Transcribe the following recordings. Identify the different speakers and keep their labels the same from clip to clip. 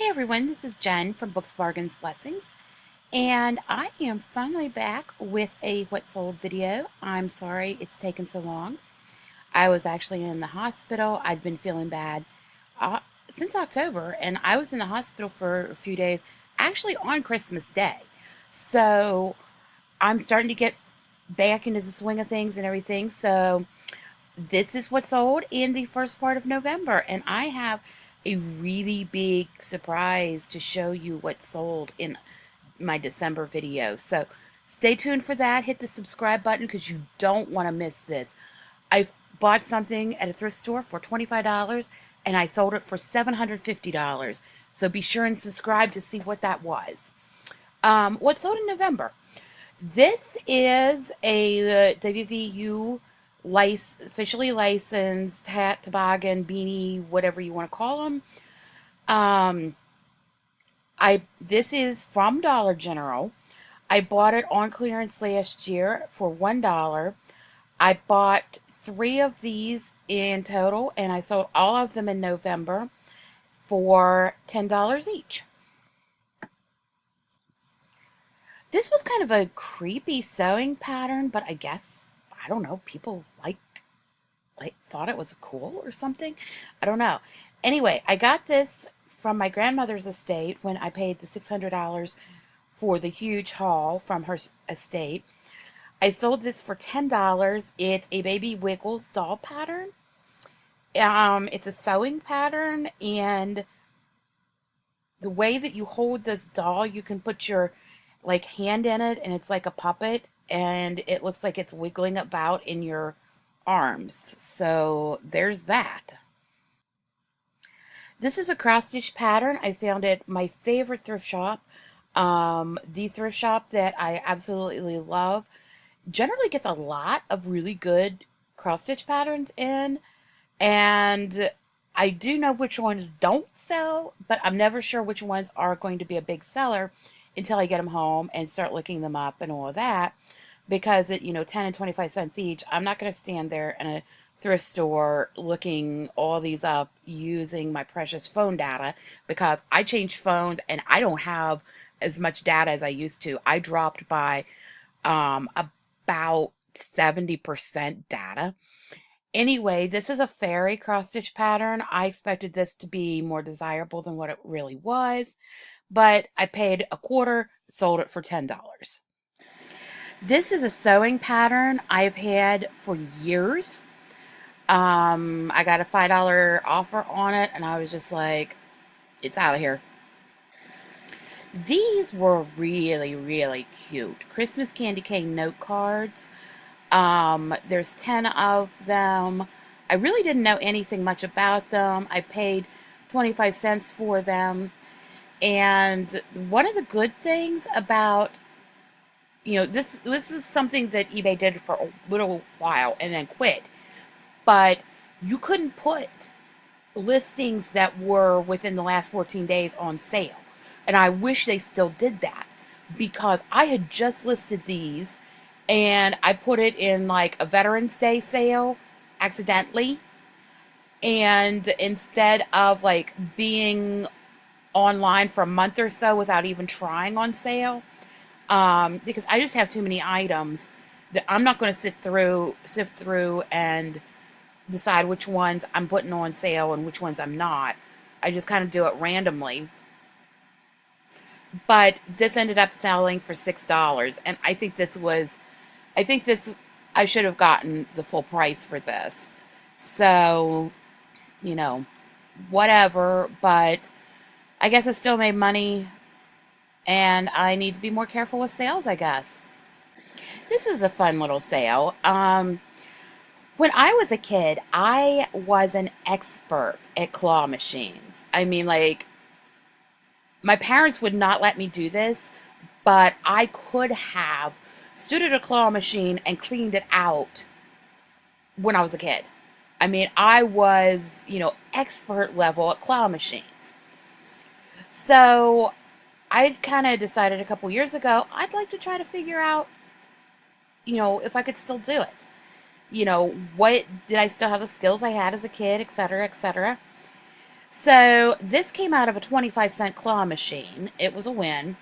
Speaker 1: Hey everyone, this is Jen from Books, Bargains, Blessings, and I am finally back with a What Sold video. I'm sorry it's taken so long. I was actually in the hospital. I'd been feeling bad uh, since October, and I was in the hospital for a few days, actually on Christmas Day. So I'm starting to get back into the swing of things and everything. So this is what sold in the first part of November, and I have a really big surprise to show you what sold in my December video. So stay tuned for that. Hit the subscribe button because you don't want to miss this. I bought something at a thrift store for $25 and I sold it for $750. So be sure and subscribe to see what that was. What sold in November? This is a WVU officially licensed hat, toboggan, beanie, whatever you want to call them. Um, this is from Dollar General. I bought it on clearance last year for $1. I bought 3 of these in total, and I sold all of them in November for $10 each. This was kind of a creepy sewing pattern, but I guess, I don't know, people thought it was cool or something. I don't know. Anyway, I got this from my grandmother's estate when I paid the $600 for the huge haul from her estate. I sold this for $10. It's a baby Wiggles doll pattern. It's a sewing pattern, and the way that you hold this doll, you can put your hand in it, and it's like a puppet, and it looks like it's wiggling about in your arms. So there's that. This is a cross stitch pattern. I found it my favorite thrift shop. The thrift shop that I absolutely love generally gets a lot of really good cross stitch patterns in, and I do know which ones don't sell, but I'm never sure which ones are going to be a big seller until I get them home and start looking them up and all of that, because at 10 and 25 cents each, I'm not going to stand there in a thrift store looking all these up using my precious phone data, because I changed phones and I don't have as much data as I used to. I dropped by about 70% data. Anyway, this is a fairy cross stitch pattern. I expected this to be more desirable than what it really was, but I paid a quarter, sold it for $10. This is a sewing pattern I've had for years. I got a $5 offer on it, and I was just like, it's out of here. These were really, really cute. Christmas candy cane note cards. There's 10 of them. I really didn't know anything much about them. I paid 25 cents for them. And one of the good things about, this is something that eBay did for a little while and then quit. But you couldn't put listings that were within the last 14 days on sale. And I wish they still did that, because I had just listed these and I put it in like a Veterans Day sale accidentally. And instead of being online for a month or so without even trying on sale, because I just have too many items that I'm not going to sift through and decide which ones I'm putting on sale and which ones I'm not. I just kind of do it randomly. But this ended up selling for $6, and I think I should have gotten the full price for this. So, whatever, but I guess I still made money, and I need to be more careful with sales, I guess. This is a fun little sale. When I was a kid, I was an expert at claw machines. I mean, my parents would not let me do this, but I could have stood at a claw machine and cleaned it out when I was a kid. I mean, I was, expert level at claw machines. So I kind of decided a couple years ago, I'd like to try to figure out, if I could still do it. What did I still have the skills I had as a kid, etc., etc. So this came out of a 25-cent claw machine. It was a win.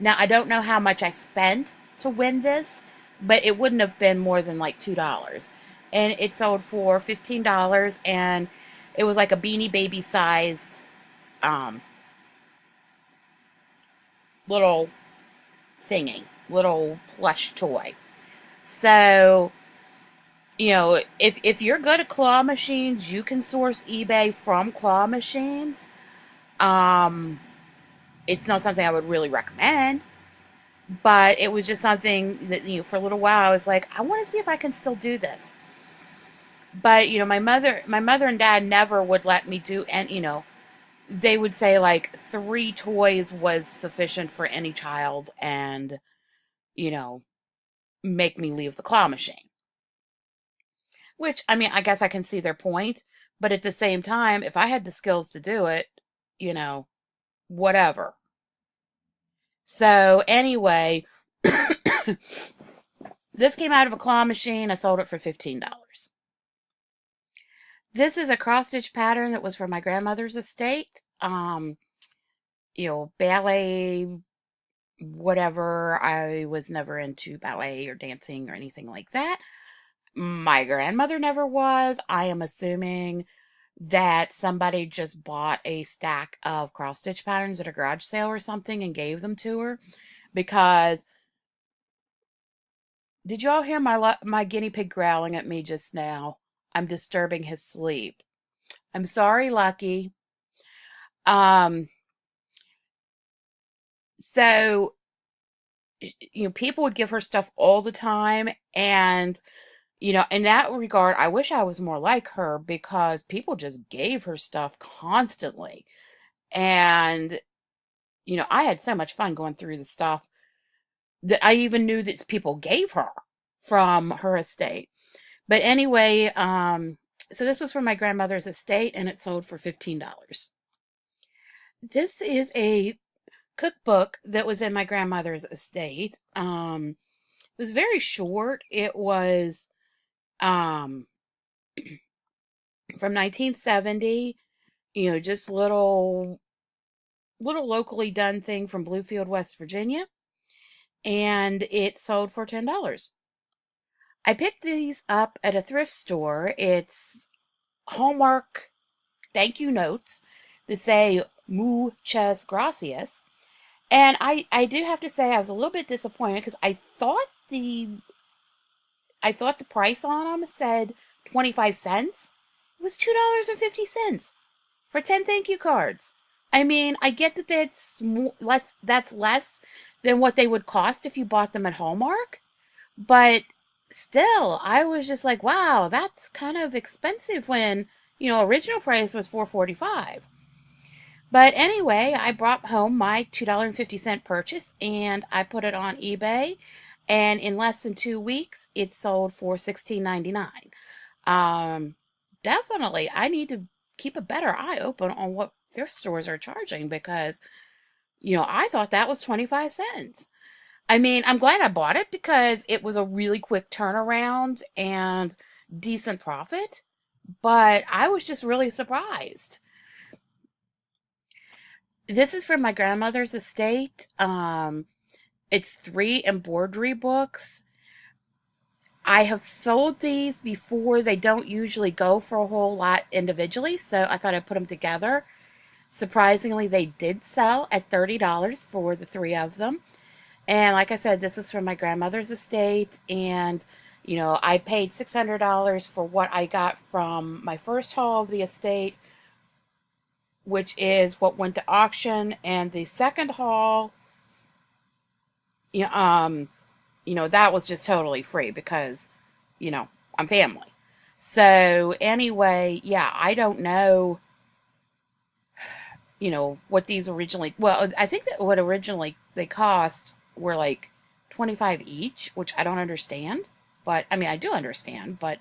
Speaker 1: Now, I don't know how much I spent to win this, but it wouldn't have been more than like $2. And it sold for $15, and it was like a Beanie Baby sized um, little thingy, little plush toy. So, if you're good at claw machines, you can source eBay from claw machines. Um, it's not something I would really recommend, but it was just something that, for a little while I was like, I want to see if I can still do this. But, my mother and dad never would let me do, and, they would say like 3 toys was sufficient for any child, and, you know, make me leave the claw machine. Which, I mean, I guess I can see their point, but at the same time, if I had the skills to do it, you know, whatever. So, anyway, this came out of a claw machine. I sold it for $15. This is a cross stitch pattern that was from my grandmother's estate. Ballet, whatever. I was never into ballet or dancing or anything like that. My grandmother never was. I am assuming that somebody just bought a stack of cross stitch patterns at a garage sale or something and gave them to her. Because did you all hear my guinea pig growling at me just now? I'm disturbing his sleep. I'm sorry, Lucky. Um, so people would give her stuff all the time, and in that regard, I wish I was more like her, because people just gave her stuff constantly. And I had so much fun going through the stuff that I even knew that people gave her from her estate. But anyway, so this was from my grandmother's estate, and it sold for $15. This is a cookbook that was in my grandmother's estate. It was very short. It was um, from 1970. Just little locally done thing from Bluefield, West Virginia, and it sold for $10. I picked these up at a thrift store. It's Hallmark thank you notes that say muchas gracias. And I do have to say I was a little bit disappointed, because I thought the price on them said 25 cents. It was $2.50 for 10 thank you cards. I mean, I get that that's less than what they would cost if you bought them at Hallmark, but still, I was just like, wow, that's kind of expensive when, original price was $4.45. But anyway, I brought home my $2.50 purchase, and I put it on eBay, and in less than 2 weeks, it sold for $16.99. Definitely, I need to keep a better eye open on what thrift stores are charging, because, I thought that was 25 cents. I mean, I'm glad I bought it, because it was a really quick turnaround and decent profit, but I was just really surprised. This is from my grandmother's estate. It's 3 embroidery books. I have sold these before. They don't usually go for a whole lot individually, so I thought I'd put them together. Surprisingly, they did sell at $30 for the 3 of them. And like I said, this is from my grandmother's estate, and I paid $600 for what I got from my first haul of the estate, which is what went to auction, and the second haul, that was just totally free, because, I'm family. So anyway, yeah, I don't know, what these originally, well, I think that what originally they cost were like 25 each, which I don't understand. But I mean, I do understand, but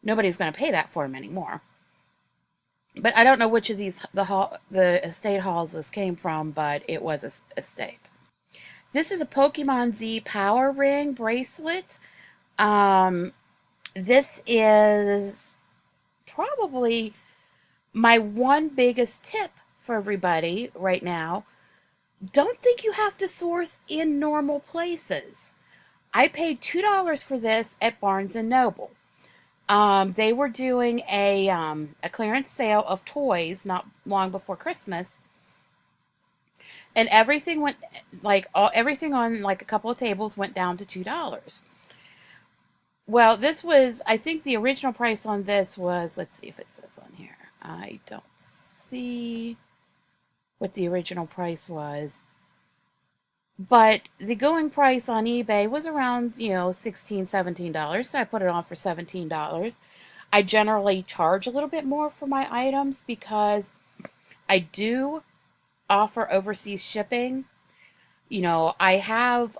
Speaker 1: nobody's going to pay that for them anymore. But I don't know which of these the estate halls this came from, but it was a estate. This is a Pokemon Z Power Ring bracelet. This is probably My one biggest tip for everybody right now, don't think you have to source in normal places. I paid $2 for this at Barnes and Noble. They were doing a clearance sale of toys not long before Christmas, and everything went everything on like a couple of tables went down to $2. Well, this was, I think the original price on this was, let's see if it says on here. I don't see what the original price was. But the going price on eBay was around, $16, $17. So I put it on for $17. I generally charge a little bit more for my items because I do offer overseas shipping. I have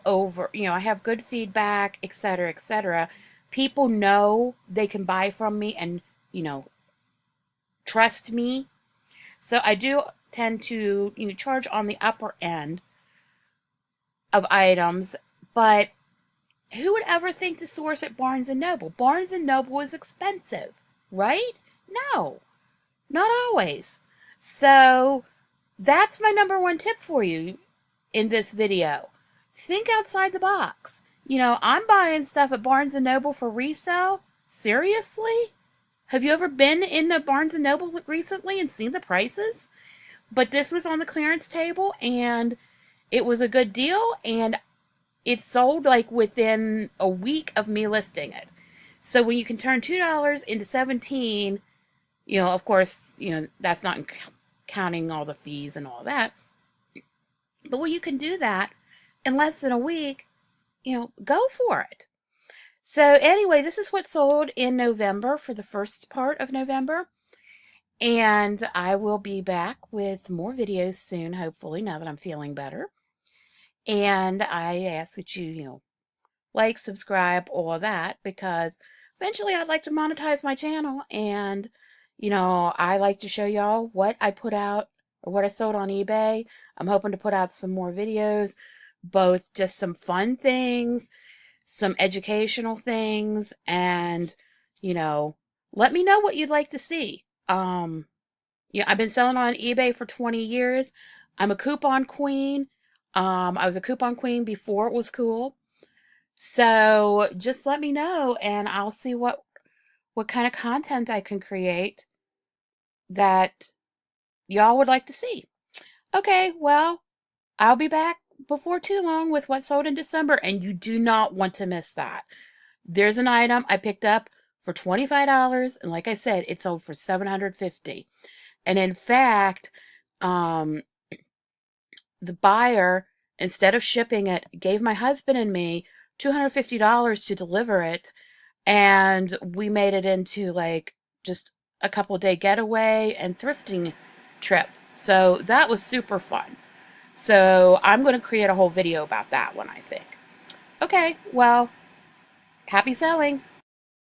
Speaker 1: good feedback, etc., etc. People know they can buy from me and, trust me. So I do tend to, charge on the upper end of items, but who would ever think to source at Barnes and Noble? Barnes and Noble is expensive, right? No, not always. So that's my number one tip for you in this video. Think outside the box. I'm buying stuff at Barnes and Noble for resale. Seriously? Have you ever been in a Barnes and Noble recently and seen the prices? But this was on the clearance table and it was a good deal, and it sold like within a week of me listing it. So when you can turn $2 into 17, of course, that's not counting all the fees and all that. But when you can do that in less than a week, go for it. So anyway, this is what sold in November for the first part of November. And I will be back with more videos soon, hopefully, now that I'm feeling better. And I ask that you, like, subscribe, all of that, because eventually I'd like to monetize my channel. And, I like to show y'all what I put out or what I sold on eBay. I'm hoping to put out some more videos, both just some fun things, some educational things, and, let me know what you'd like to see. I've been selling on eBay for 20 years. I'm a coupon queen. I was a coupon queen before it was cool. So just let me know and I'll see what kind of content I can create that y'all would like to see. Okay, well, I'll be back before too long with what sold in December, and you do not want to miss that. There's an item I picked up for $25, and like I said, it sold for $750. And in fact, the buyer, instead of shipping it, gave my husband and me $250 to deliver it, and we made it into like just a couple day getaway and thrifting trip. So that was super fun. So I'm going to create a whole video about that one, I think. Okay, well, happy selling.